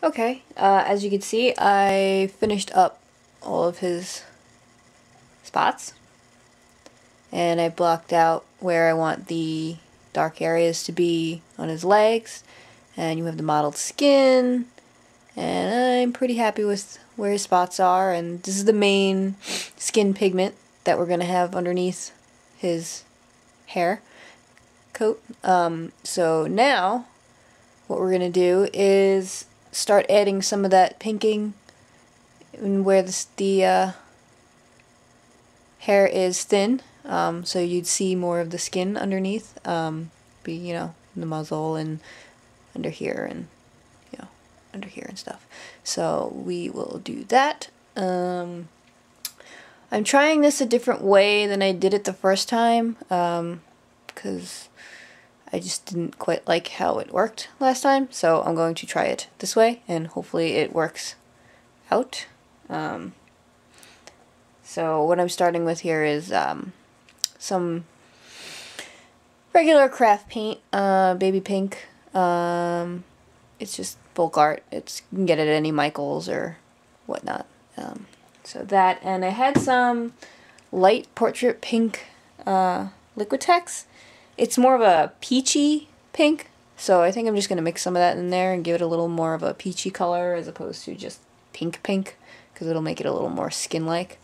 Okay, as you can see, I finished up all of his spots, and I blocked out where I want the dark areas to be on his legs, and you have the modeled skin, and I'm pretty happy with where his spots are, and this is the main skin pigment that we're going to have underneath his hair coat. So now what we're going to do is start adding some of that pinking and where the hair is thin, so you'd see more of the skin underneath, be, you know, the muzzle and under here and, you know, under here and stuff. So we will do that. I'm trying this a different way than I did it the first time, because I just didn't quite like how it worked last time, so I'm going to try it this way, and hopefully it works out. So what I'm starting with here is some regular craft paint, baby pink. It's just bulk art. You can get it at any Michaels or whatnot. So that, and I had some light portrait pink Liquitex. It's more of a peachy pink, so I think I'm just going to mix some of that in there and give it a little more of a peachy color as opposed to just pink, because it'll make it a little more skin-like.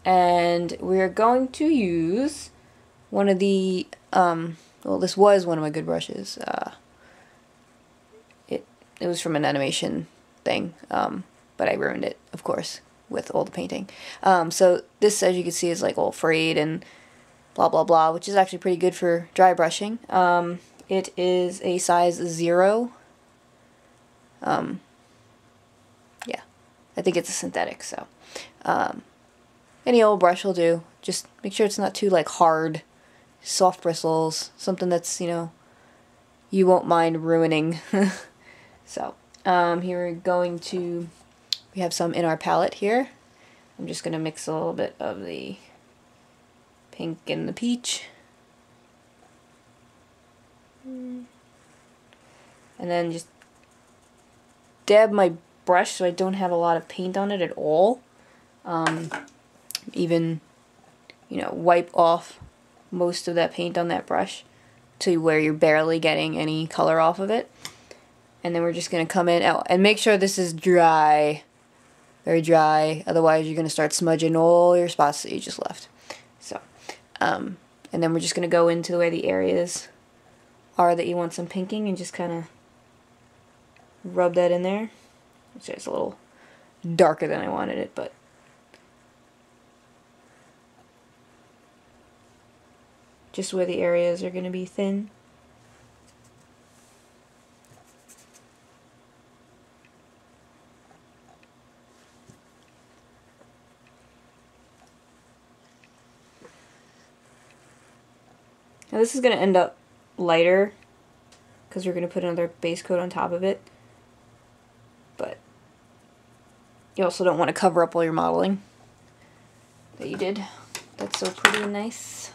And we're going to use one of the, well, this was one of my good brushes. It was from an animation thing, but I ruined it, of course, with all the painting. So this, as you can see, is like all frayed and blah blah blah, which is actually pretty good for dry brushing. It is a size 0. Yeah, I think it's a synthetic, so any old brush will do. Just make sure it's not too like hard, soft bristles, something that's, you know, you won't mind ruining. So here we have some in our palette here. I'm just gonna mix a little bit of the pink and the peach, and then just dab my brush so I don't have a lot of paint on it at all. Even, you know, wipe off most of that paint on that brush to where you're barely getting any color off of it. And then we're just going to come in, and make sure this is dry, very dry, otherwise you're going to start smudging all your spots that you just left. So, and then we're just going to go into where the areas are that you want some pinking and just kind of rub that in there. It's a little darker than I wanted it, but just where the areas are going to be thin. Now this is going to end up lighter because we're going to put another base coat on top of it, but you also don't want to cover up all your modeling that you did. That's so pretty and nice.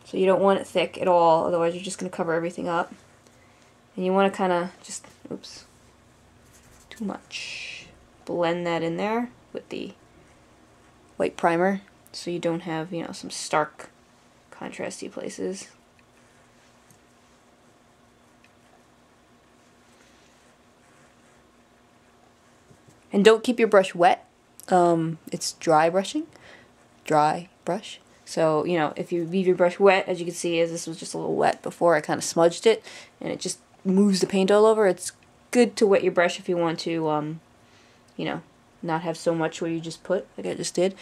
So you don't want it thick at all, otherwise you're just going to cover everything up. And you want to kind of just, oops, too much. Blend that in there with the white primer so you don't have, you know, some stark contrasty places. And don't keep your brush wet. It's dry brushing. Dry brush. So, you know, if you leave your brush wet, as you can see, as this was just a little wet before, I kind of smudged it, and it just moves the paint all over. It's good to wet your brush if you want to, you know, not have so much where you just put, like I just did.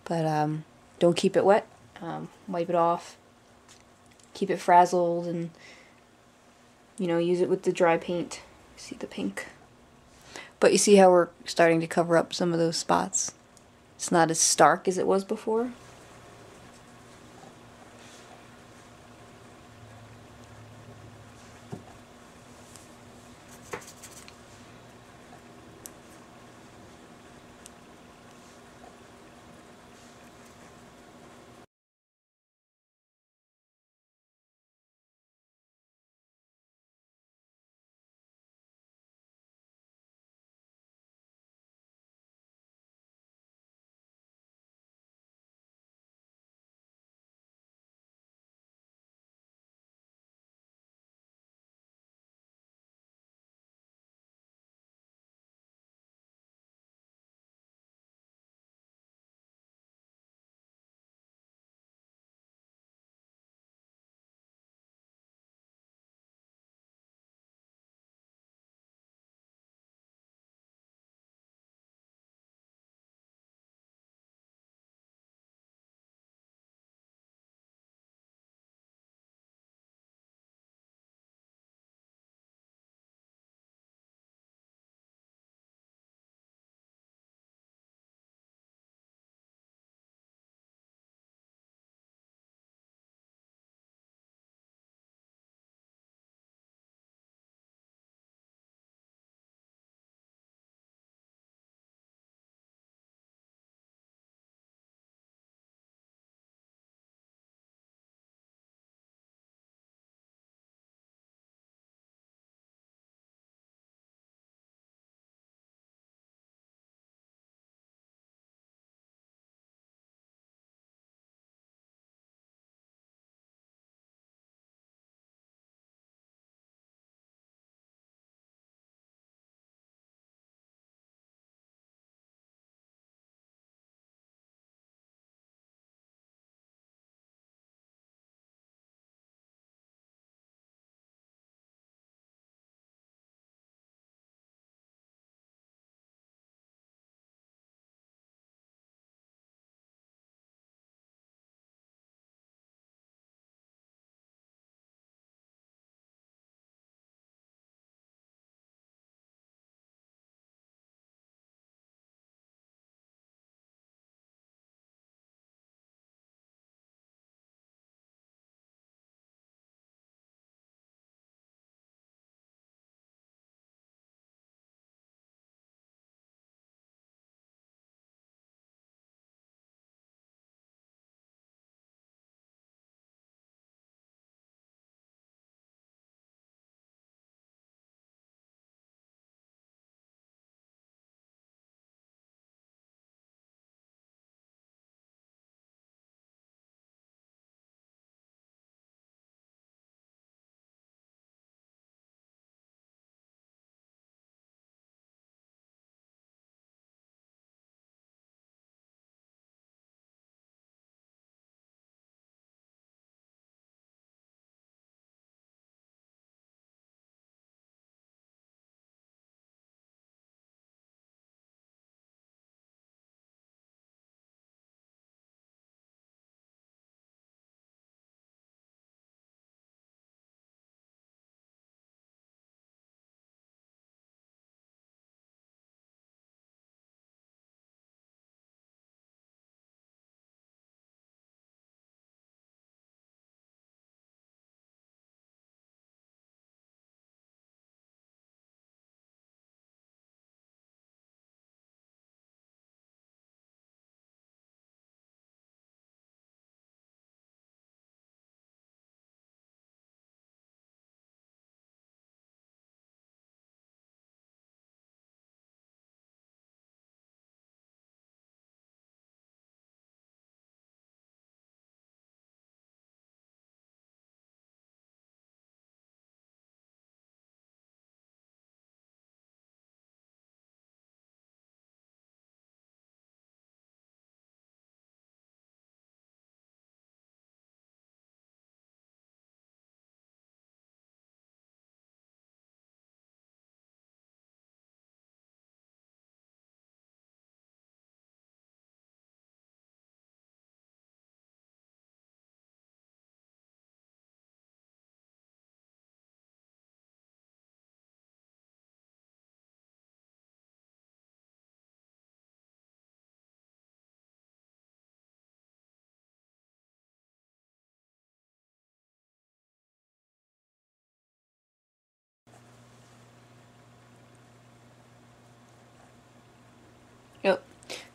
But don't keep it wet. Wipe it off. Keep it frazzled, and, you know, use it with the dry paint. See the pink. But you see how we're starting to cover up some of those spots? It's not as stark as it was before.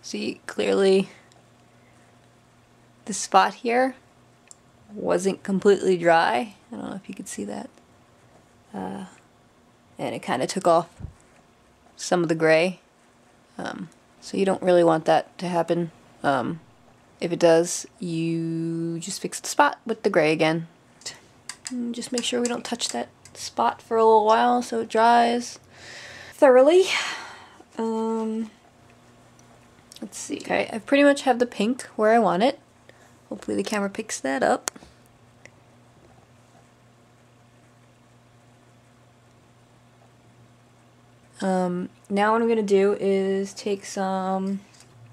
See, clearly this spot here wasn't completely dry. I don't know if you could see that. And it kind of took off some of the gray. So you don't really want that to happen. If it does, you just fix the spot with the gray again. And just make sure we don't touch that spot for a little while so it dries thoroughly. Let's see. Okay, I pretty much have the pink where I want it. Hopefully the camera picks that up. Now what I'm going to do is take some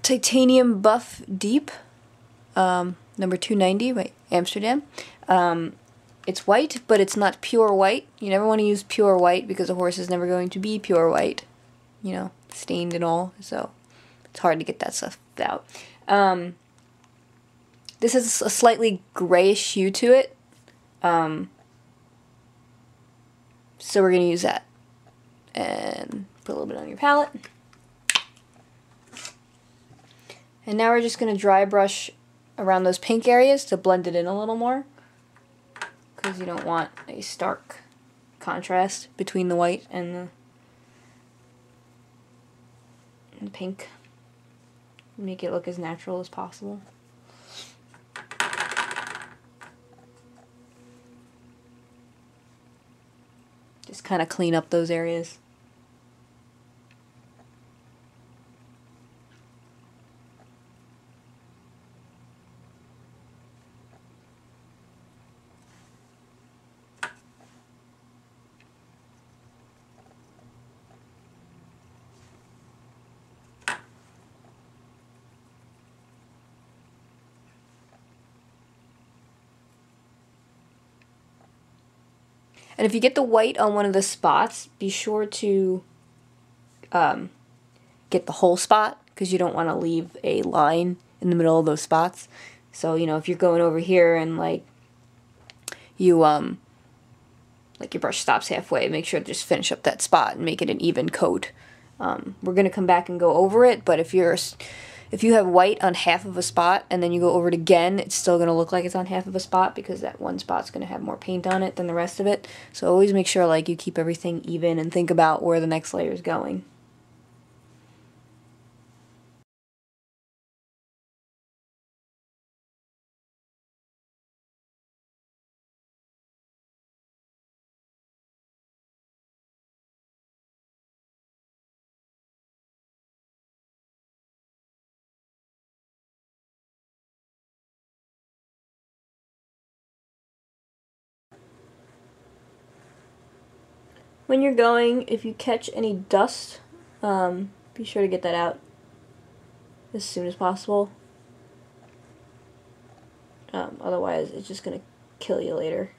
Titanium Buff Deep, number 290, by Amsterdam. It's white, but it's not pure white. You never want to use pure white because a horse is never going to be pure white. You know, stained and all, so it's hard to get that stuff out. This has a slightly grayish hue to it, so we're going to use that. And put a little bit on your palette. And now we're just going to dry brush around those pink areas to blend it in a little more, because you don't want a stark contrast between the white and the pink. Make it look as natural as possible. Just kind of clean up those areas. And if you get the white on one of the spots, be sure to get the whole spot, because you don't want to leave a line in the middle of those spots. So, you know, if you're going over here and like you like your brush stops halfway, make sure to just finish up that spot and make it an even coat. We're going to come back and go over it, but if you have white on half of a spot and then you go over it again, it's still going to look like it's on half of a spot, because that one spot's going to have more paint on it than the rest of it. So always make sure like you keep everything even and think about where the next layer is going. When you're going, if you catch any dust, be sure to get that out as soon as possible. Otherwise, it's just going to kill you later.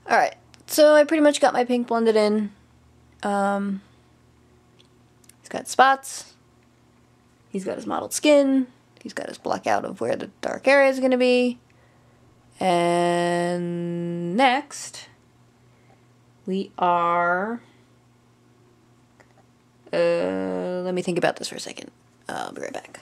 Alright, so I pretty much got my pink blended in. He's got spots. He's got his mottled skin. He's got his blackout of where the dark area is going to be. And next, we are... let me think about this for a second. I'll be right back.